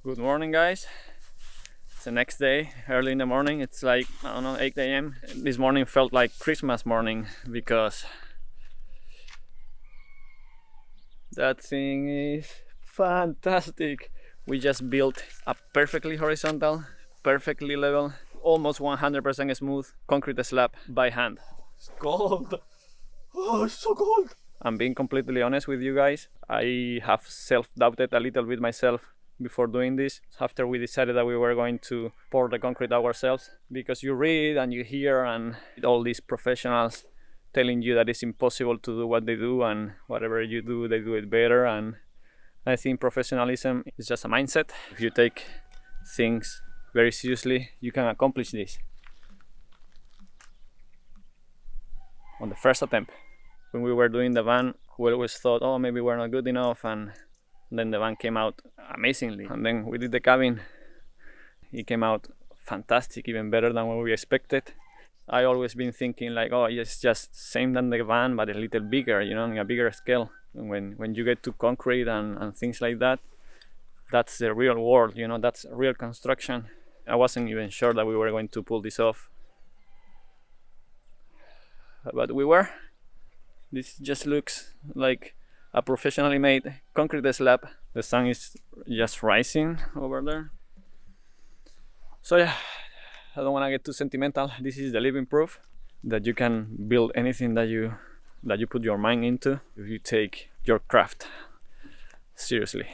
Good morning, guys. It's the next day, early in the morning. It's like, I don't know, 8 a.m. This morning felt like Christmas morning because that thing is fantastic. We just built a perfectly horizontal, perfectly level, almost 100% smooth concrete slab by hand. It's cold. Oh, it's so cold. I'm being completely honest with you guys. I have self-doubted a little bit myself before doing this, after we decided that we were going to pour the concrete ourselves, because you read and you hear and all these professionals telling you that it's impossible to do what they do, and whatever you do they do it better. And I think professionalism is just a mindset. If you take things very seriously, you can accomplish this. On the first attempt, when we were doing the van, we always thought, oh, maybe we're not good enough, and then the van came out amazingly. And then we did the cabin. It came out fantastic, even better than what we expected. I always been thinking like, oh, it's just same than the van, but a little bigger, in a bigger scale. And when you get to concrete and things like that, that's the real world, that's real construction. I wasn't even sure that we were going to pull this off, but we were. This just looks like a professionally made concrete slab. The sun is just rising over there. So yeah, I don't want to get too sentimental. This is the living proof that you can build anything that you put your mind into if you take your craft seriously.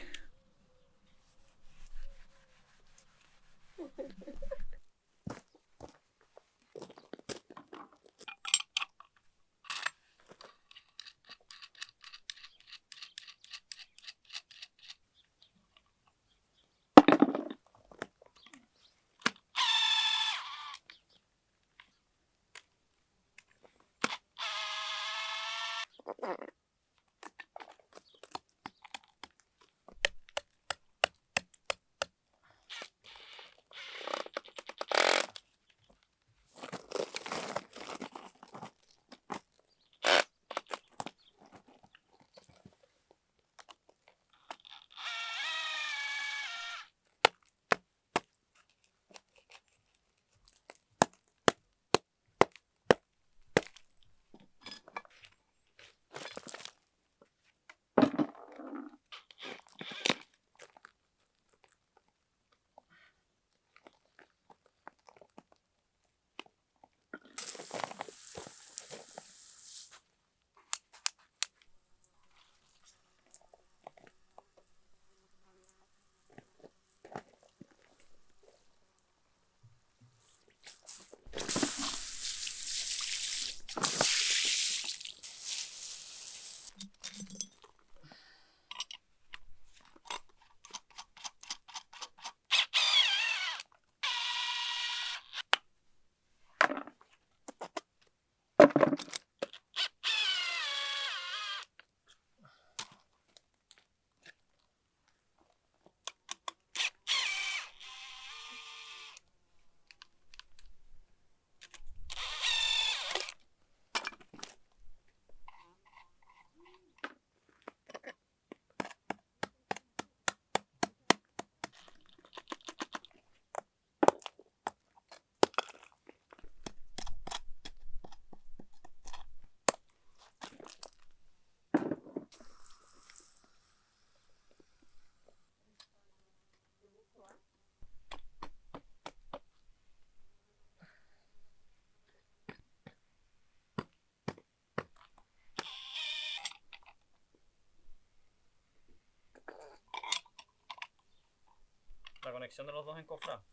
La conexión de los dos encofrados.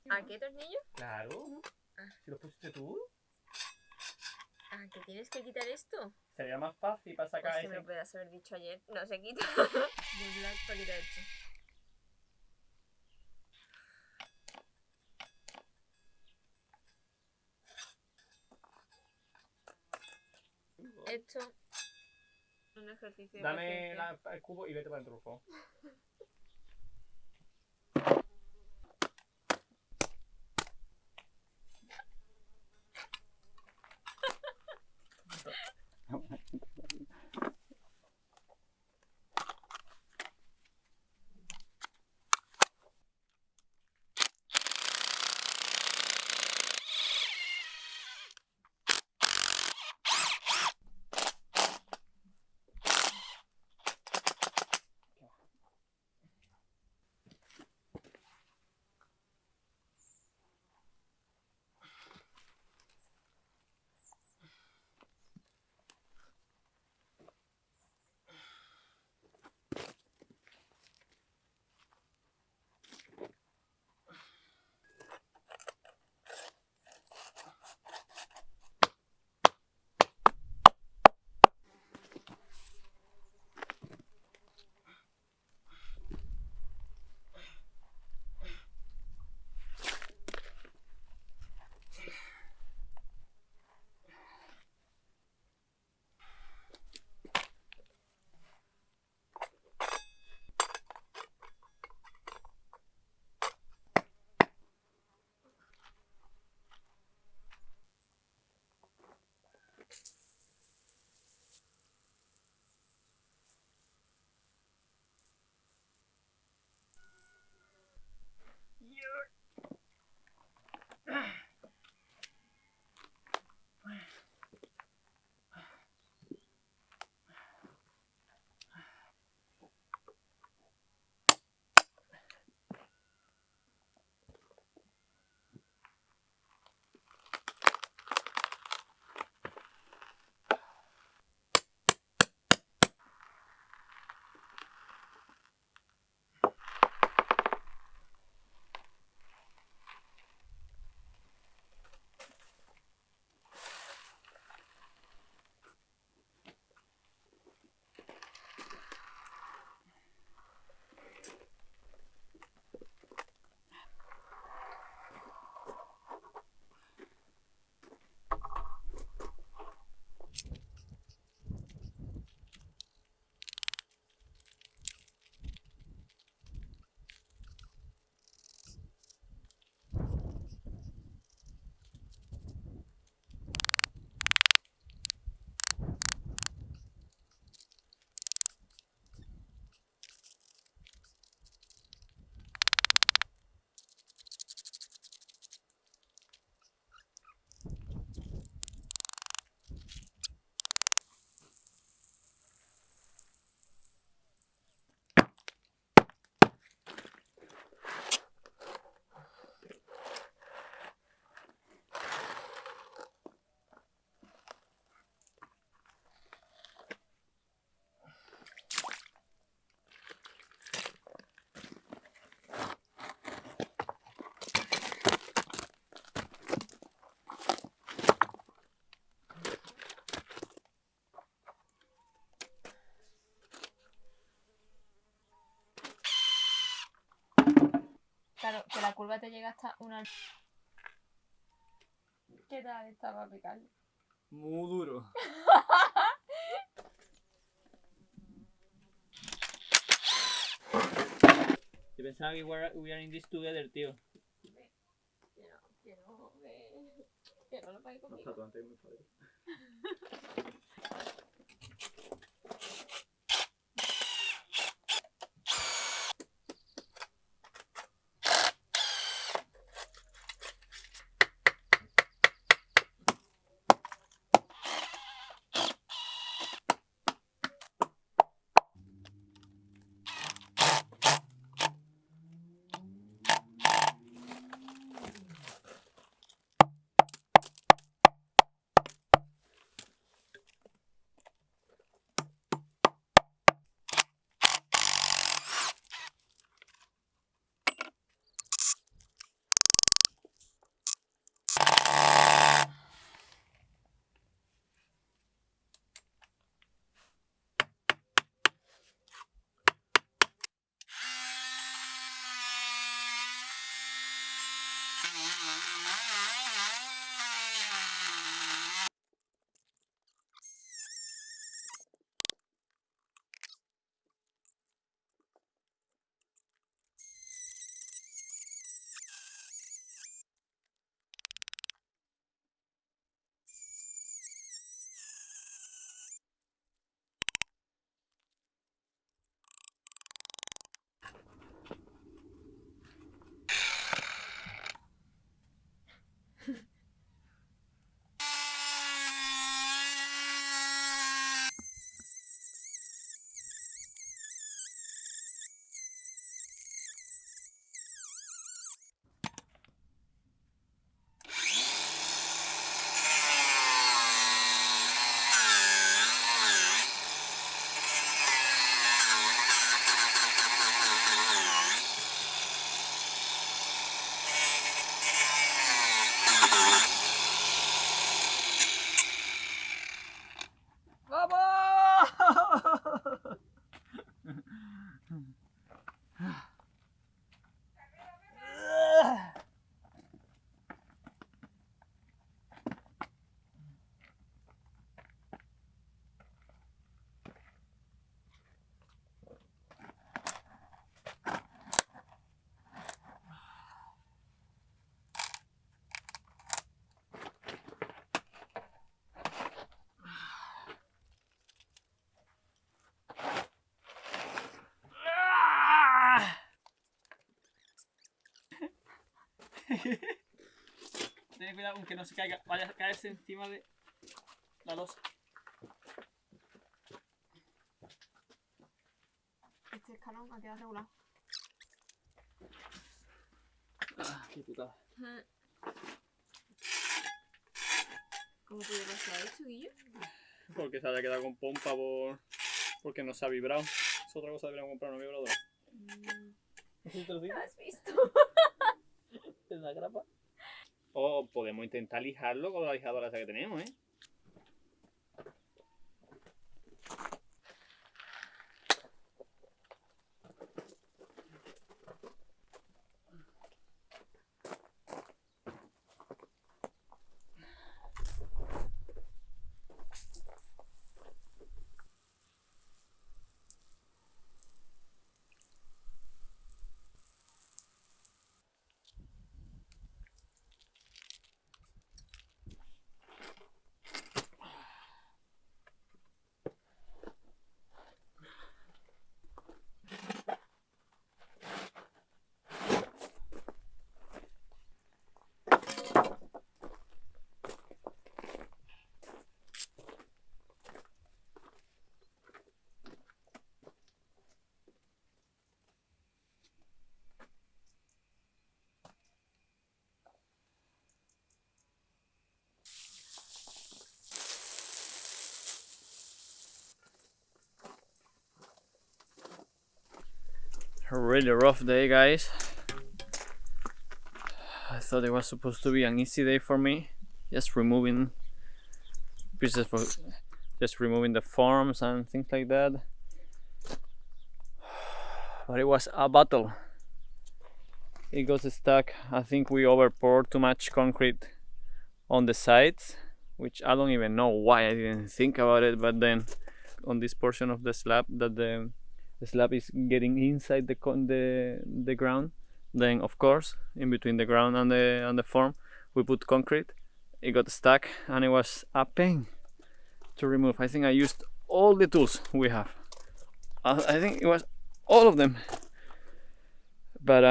¿A qué tornillo? Claro. Si lo pusiste tú, ¿Que tienes que quitar esto? sería más fácil para sacar Pues que ese. me lo puedas haber dicho ayer. No se quita. Doblar para quitar esto. Esto. Un ejercicio de Dame paciencia. el cubo y vete para dentro, por favor. Claro, que la curva te llega hasta una... ¿Qué tal estaba picando? Muy duro. Yo pensaba que we are in this together, tío. Que no lo pague conmigo. Los tatuantes muy padres. Ten cuidado con que no se caiga, vaya a caerse encima de la losa. Este escalón ha quedado regular. Qué putada. ¿Cómo puede pasar esto, Guillo? Porque se haya quedado con pompa porque no se ha vibrado. Es otra cosa, deberíamos comprar una vibradora. ¿Lo has visto? ¿Es la grapa? O podemos intentar lijarlo con la lijadora esa que tenemos, ¿eh? A really rough day, guys. I thought it was supposed to be an easy day for me, just removing pieces for just removing the forms and things like that, but it was a battle. it got stuck. I think we over poured too much concrete on the sides, which I don't even know why I didn't think about it. But then on this portion of the slab that the slab is getting inside the ground, then of course in between the ground and the form we put concrete. It got stuck and it was a pain to remove. I think I used all the tools we have. I think it was all of them, but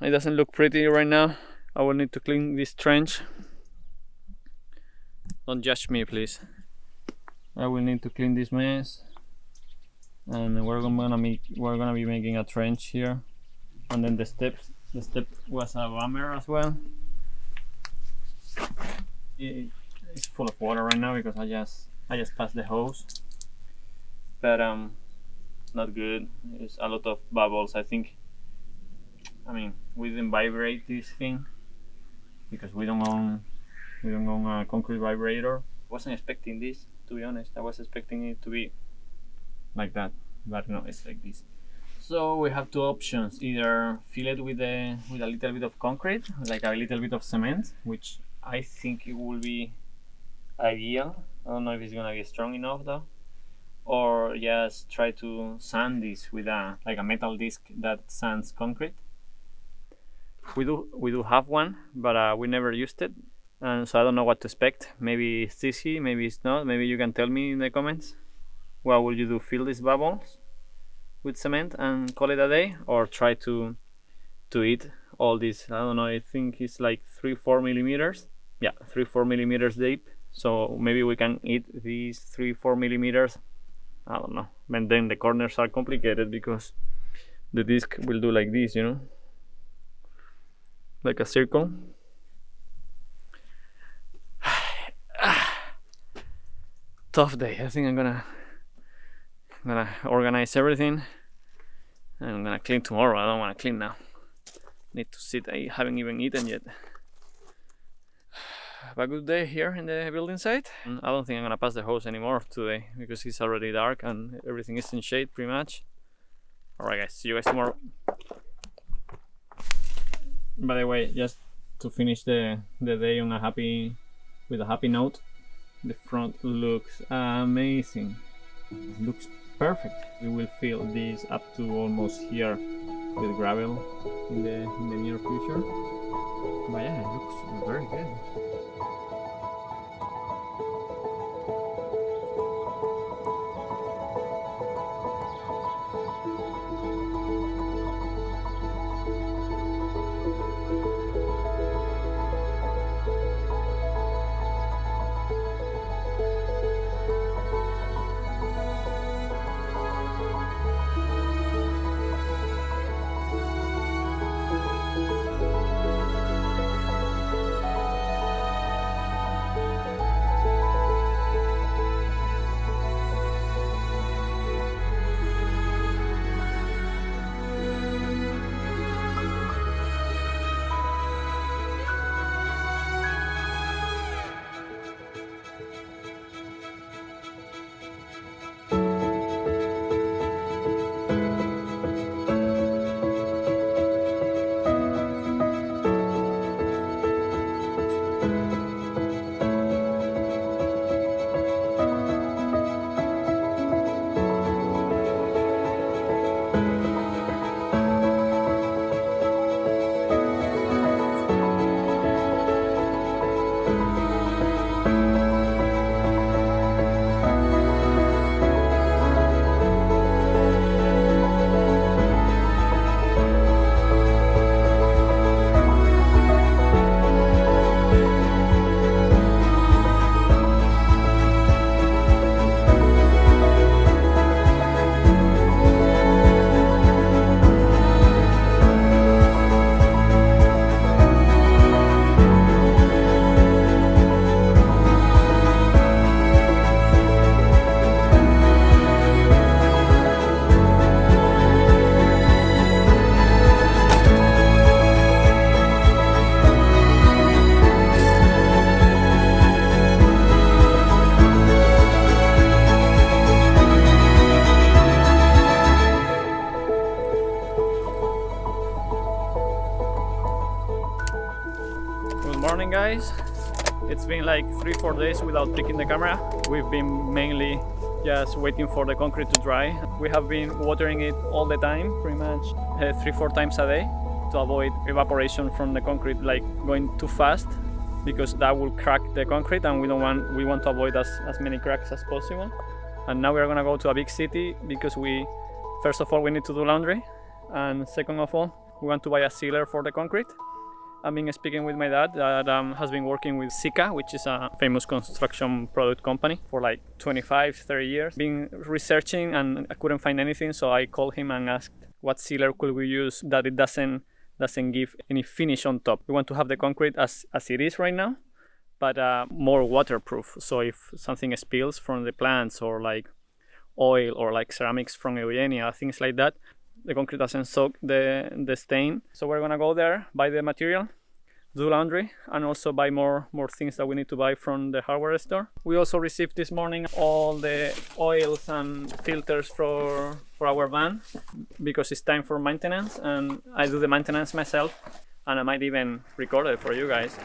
it doesn't look pretty right now. I will need to clean this trench. Don't judge me, please. I will need to clean this mess, and we're gonna be making a trench here, and then the step was a bummer as well. It's full of water right now because I just passed the hose, but not good. There's a lot of bubbles. I think, I mean, we didn't vibrate this thing because we don't own a concrete vibrator. Wasn't expecting this, to be honest. I was expecting it to be like that, but no, it's like this. So we have two options: either fill it with a little bit of concrete, like a little bit of cement, which I think it will be ideal. I don't know if it's gonna be strong enough though, or just try to sand this with a metal disc that sands concrete. We do have one, but we never used it, and so I don't know what to expect. Maybe it's easy, maybe it's not. Maybe you can tell me in the comments. What will you do? Fill these bubbles with cement and call it a day, or try to eat all this? I don't know. I think it's like 3-4 millimeters. Yeah, 3-4 millimeters deep. So maybe we can eat these 3-4 millimeters. I don't know. And then the corners are complicated because the disc will do like this, you know, like a circle. Tough day. I think I'm gonna organize everything, and I'm gonna clean tomorrow. I don't want to clean now. Need to sit. I haven't even eaten yet. Have a good day here in the building site. I don't think I'm gonna pass the hose anymore today because it's already dark and everything is in shade pretty much. Alright guys, see you guys tomorrow. By the way, just to finish the day on with a happy note, the front looks amazing. It looks perfect. We will fill this up to almost here with gravel in the near future. But yeah, it looks very good. morning, guys. It's been like 3-4 days without picking the camera. We've been mainly just waiting for the concrete to dry. We have been watering it all the time, pretty much 3-4 times a day, to avoid evaporation from the concrete, like going too fast, because that will crack the concrete, and we want to avoid as many cracks as possible. And now we are gonna go to a big city because first of all we need to do laundry, and second of all we want to buy a sealer for the concrete. I've been speaking with my dad that has been working with Sika, which is a famous construction product company, for like 25-30 years. Been researching and I couldn't find anything, so I called him and asked what sealer could we use that it doesn't give any finish on top. We want to have the concrete as it is right now, but more waterproof. So if something spills from the plants, or like oil or like ceramics from Eugenia, things like that, the concrete doesn't soak the stain. So we're gonna go there, buy the material, do laundry, and also buy more things that we need to buy from the hardware store. We also received this morning all the oils and filters for our van, because it's time for maintenance, and I do the maintenance myself, and I might even record it for you guys.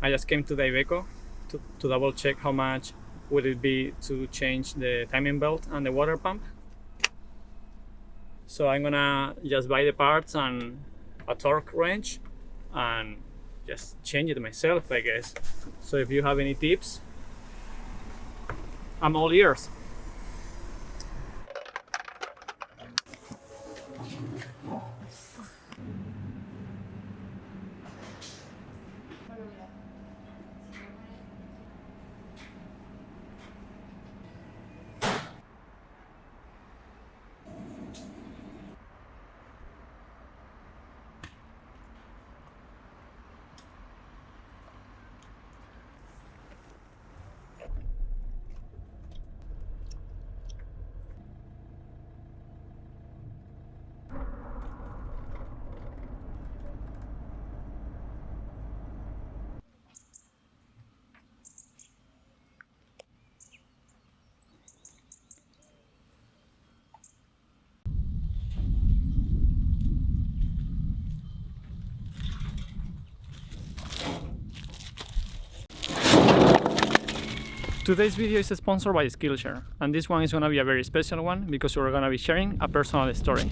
I just came to the Iveco to double check how much would it be to change the timing belt and the water pump. So I'm gonna just buy the parts and a torque wrench and just change it myself, I guess. So if you have any tips, I'm all ears. Today's video is sponsored by Skillshare, and this one is going to be a very special one because we're going to be sharing a personal story.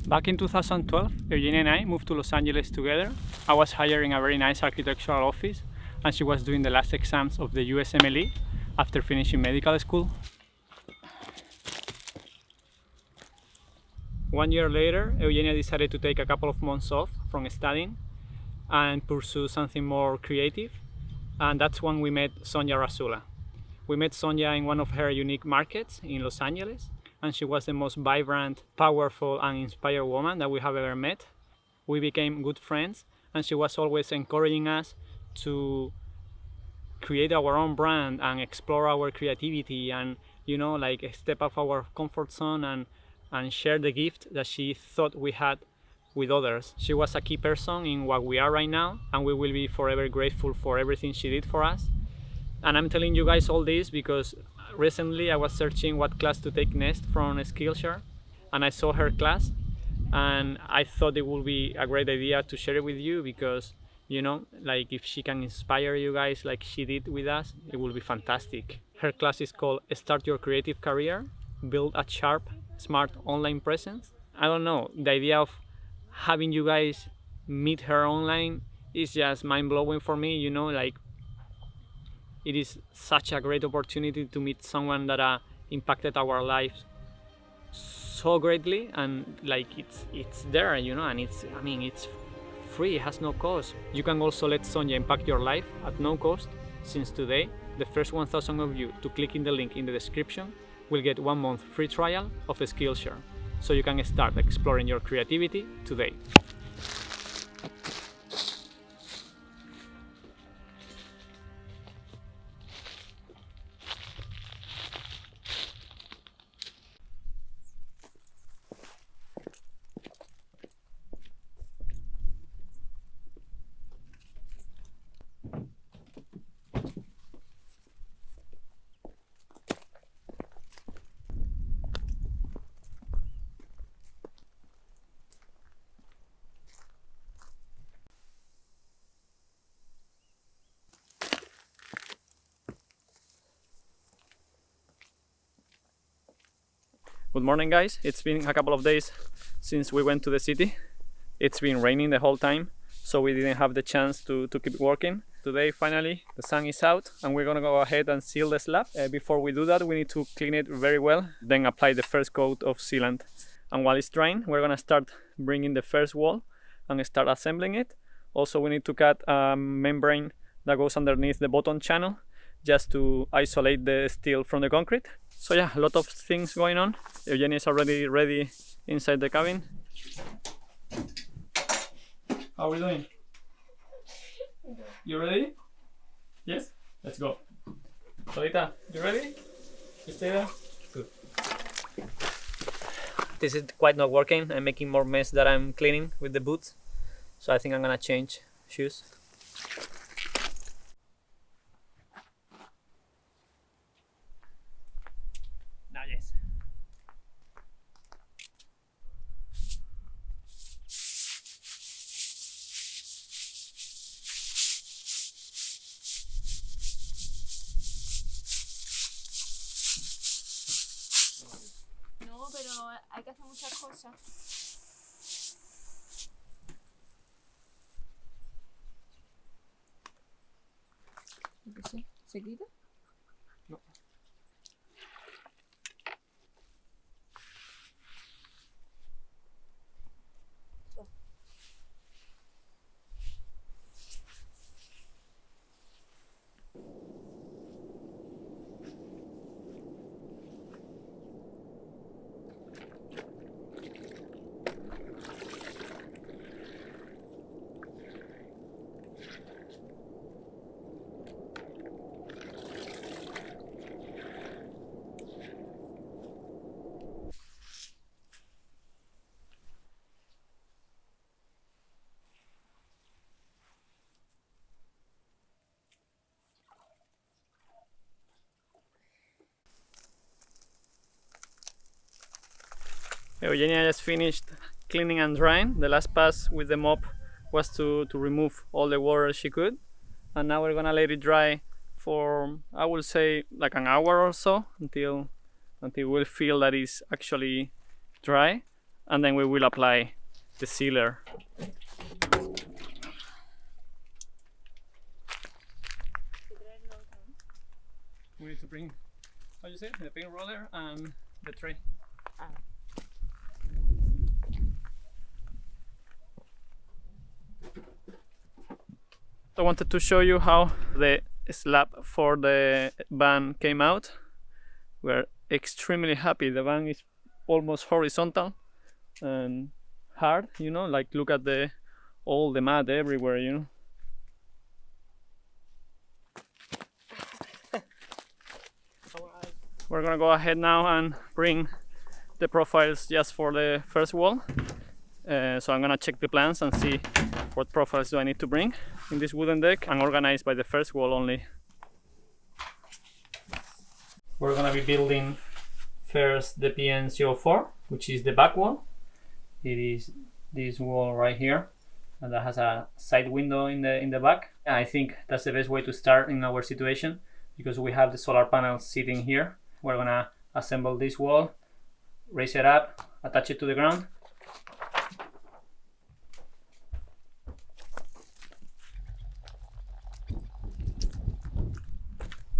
Back in 2012, Eugenia and I moved to Los Angeles together. I was hiring a very nice architectural office, and she was doing the last exams of the USMLE after finishing medical school. 1 year later, Eugenia decided to take a couple of months off from studying and pursue something more creative, and that's when we met Sonia Rasula. We met Sonia in one of her unique markets in Los Angeles, and she was the most vibrant, powerful and inspired woman that we have ever met. we became good friends, and she was always encouraging us to create our own brand and explore our creativity, and you know, like step out of our comfort zone and share the gift that she thought we had with others. She was a key person in what we are right now, and we will be forever grateful for everything she did for us. And I'm telling you guys all this because recently I was searching what class to take next from Skillshare, and I saw her class, and I thought it would be a great idea to share it with you because, you know, like if she can inspire you guys like she did with us, it will be fantastic. Her class is called Start Your Creative Career, Build a Sharp, Smart Online Presence. I don't know, the idea of having you guys meet her online is just mind-blowing for me, you know, like it is such a great opportunity to meet someone that impacted our lives so greatly, and like it's there, you know, and it's free, it has no cost. You can also let Sonia impact your life at no cost. Since today, the first 1,000 of you to click in the link in the description will get 1 month free trial of Skillshare, so you can start exploring your creativity today. Good morning, guys. It's been a couple of days since we went to the city. It's been raining the whole time, so we didn't have the chance to keep working. Today, finally, the sun is out and we're gonna go ahead and seal the slab. Before we do that, we need to clean it very well, then apply the first coat of sealant. And while it's drying, we're gonna start bringing the first wall and start assembling it. Also, we need to cut a membrane that goes underneath the bottom channel just to isolate the steel from the concrete. So yeah, a lot of things going on. Eugenia is already ready inside the cabin. How are we doing? You ready? Yes? Let's go. Solita, you ready? You stay there? Good. This is quite not working. I'm making more mess than I'm cleaning with the boots. So I think I'm gonna change shoes. Now, yes. No, pero hay que hacer muchas cosas. Yo qué sé, ¿se quita? No. Eugenia just finished cleaning and drying. The last pass with the mop was to remove all the water she could, and now we're gonna let it dry for, I will say, like an hour or so until we feel that it's actually dry, and then we will apply the sealer. We need to bring, how do you say, the paint roller and the tray. I wanted to show you how the slab for the van came out. We're extremely happy. The van is almost horizontal, and hard, you know, like look at all the mud everywhere, you know. We're gonna go ahead now and bring the profiles just for the first wall. So I'm gonna check the plans and see what profiles do I need to bring in this wooden deck and organize by the first wall only. We're gonna be building first the PN04, which is the back wall. It is this wall right here, and that has a side window in the back. I think that's the best way to start in our situation because we have the solar panels sitting here. We're gonna assemble this wall, raise it up, attach it to the ground.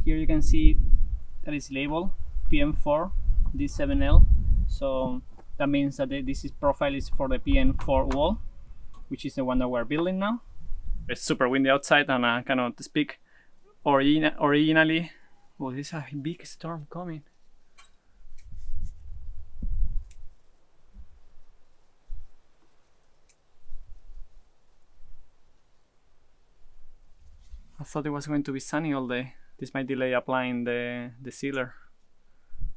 Here you can see that is labeled PN4 D7L, so that means that this profile is for the PN4 wall, which is the one that we're building now. It's super windy outside and I cannot speak. Originally, oh, there's a big storm coming. I thought it was going to be sunny all day. This might delay applying the sealer.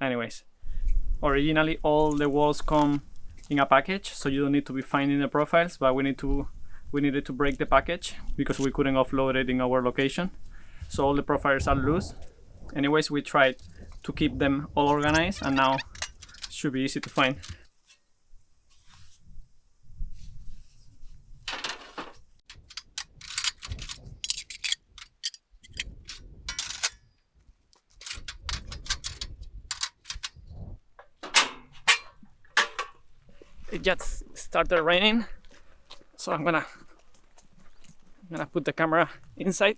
Anyways, originally all the walls come in a package, so you don't need to be finding the profiles, but we needed to break the package because we couldn't offload it in our location. So all the profiles are loose. Anyways, we tried to keep them all organized and now it should be easy to find. It just started raining, so I'm gonna put the camera inside.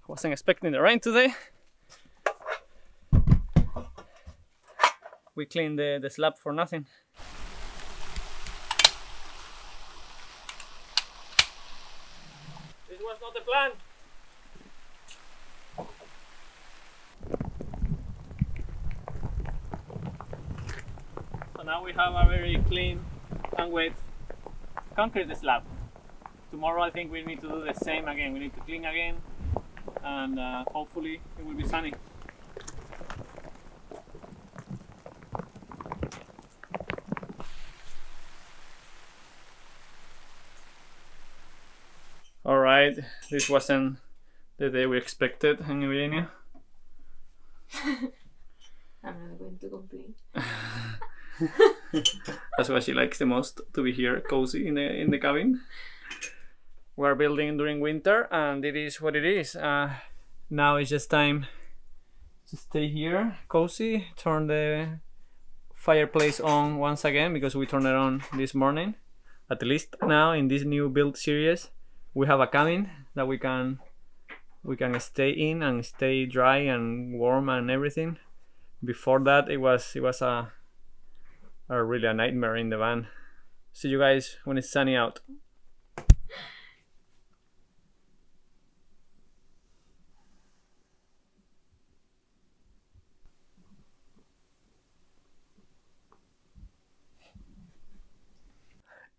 I wasn't expecting the rain today. We cleaned the slab for nothing. This was not the plan. So now we have a very clean and wet concrete slab. Tomorrow I think we need to do the same again. We need to clean again and hopefully it will be sunny. Alright, this wasn't the day we expected in Eugenia. I'm not going to complain. That's what she likes the most, to be here cozy in the cabin. We're building during winter and it is what it is. Now it's just time to stay here cozy, turn the fireplace on once again because we turned it on this morning. At least now in this new build series we have a cabin that we can stay in and stay dry and warm and everything. Before that it was a really a nightmare in the van. See you guys when it's sunny out.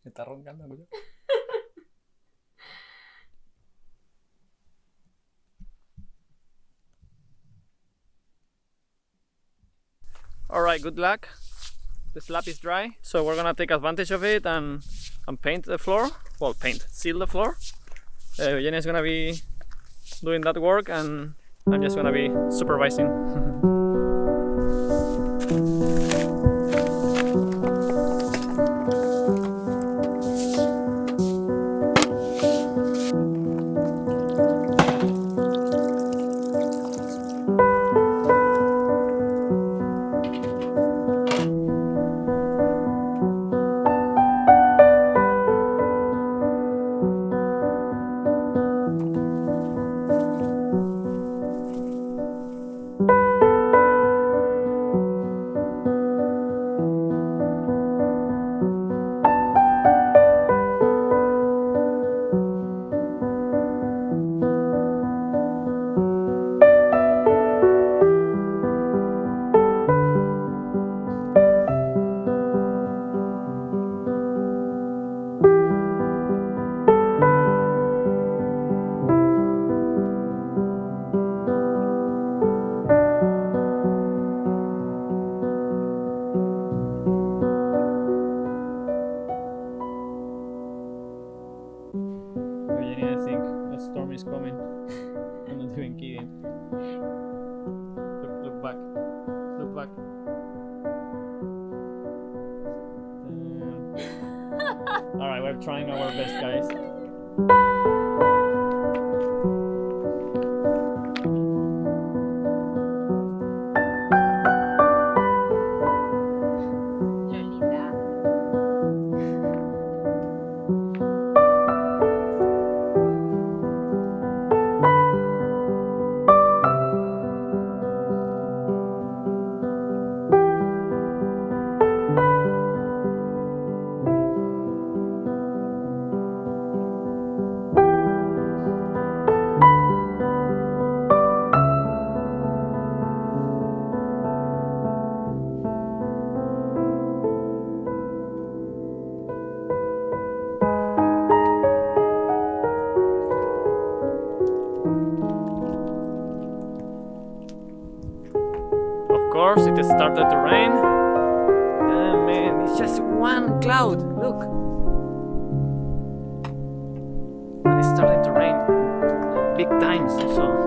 Está roncando, ¿no? Alright, good luck. The slab is dry, so we're gonna take advantage of it and paint the floor. Well, seal the floor. Eugenia is gonna be doing that work and I'm just gonna be supervising. we're trying our best, guys. Lolita. Of course, it started to rain. Ah, man, it's just one cloud. Look. And it started to rain. Big times, so